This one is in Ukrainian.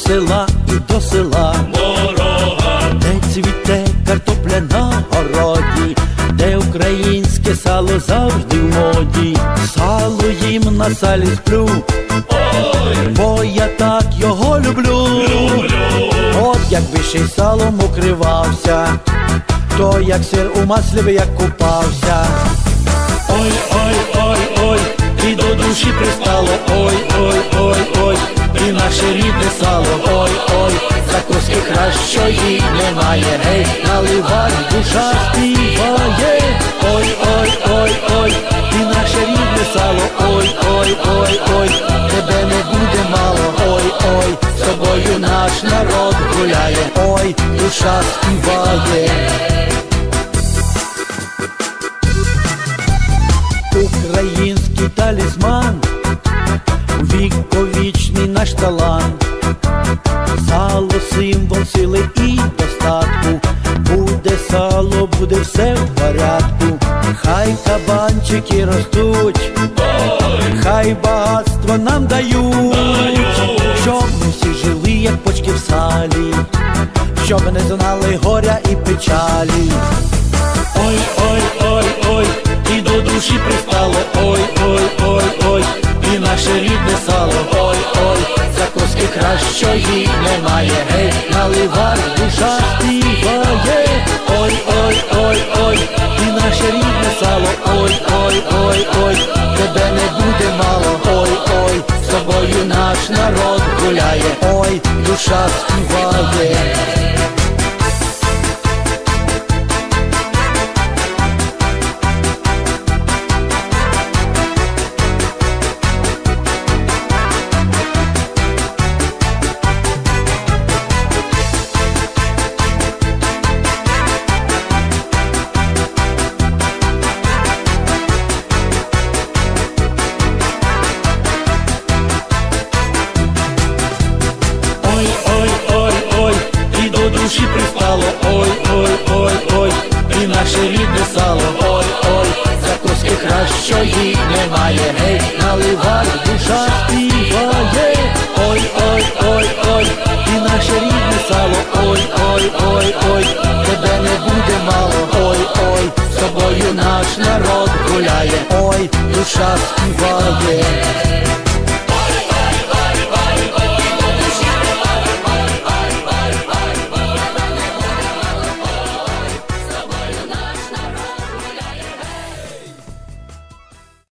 села і до села. Дорога, Де цвіте картопля на городі, де українське сало завжди в моді. Сало їм на салі сплю, ой, бо я так його люблю. люблю. От якби ще й салом укривався, то як сир у маслі би як купався. Ой, ой, ой, ой, і до душі пристало. Ой, ой, ой, ой, і наше рідне сало. Ой, ой, закуски кращої немає. Гей, наливай, душа співає. Ой, ой, ой, ой, і наше рідне сало. Ой, ой, ой, ой, тебе не буде мало. Ой, ой, з тобою наш народ гуляє. Ой, душа співає. Український талісман, віковічний наш талант. Сало – символ сили і достатку. Буде сало, буде все в порядку. Хай кабанчики ростуть, хай багатство нам дають, щоб ми всі жили, як почки в салі, щоб не знали горя і печалі. Ой, ой, ой, ой, і до душі пристало. Ой, ой, ой, ой, і наше рідне сало. Ой, ой, закуски кращої немає. Гей, наливай, душа співає. Ой, ой, ой, ой, і наше рідне сало. Ой, ой, ой, ой, тебе не буде мало. Ой, ой, з тобою наш народ гуляє. Ой, душа співає. Душі пристало. Ой, ой, ой, ой, і наше рідне сало. Ой, ой, закуски кращої немає. Гей, наливай, душа співає. Ой, ой, ой, ой, і наше рідне сало. Ой, ой, ой, ой, тебе не буде мало. Ой, ой, з тобою наш народ гуляє. Ой, душа співає.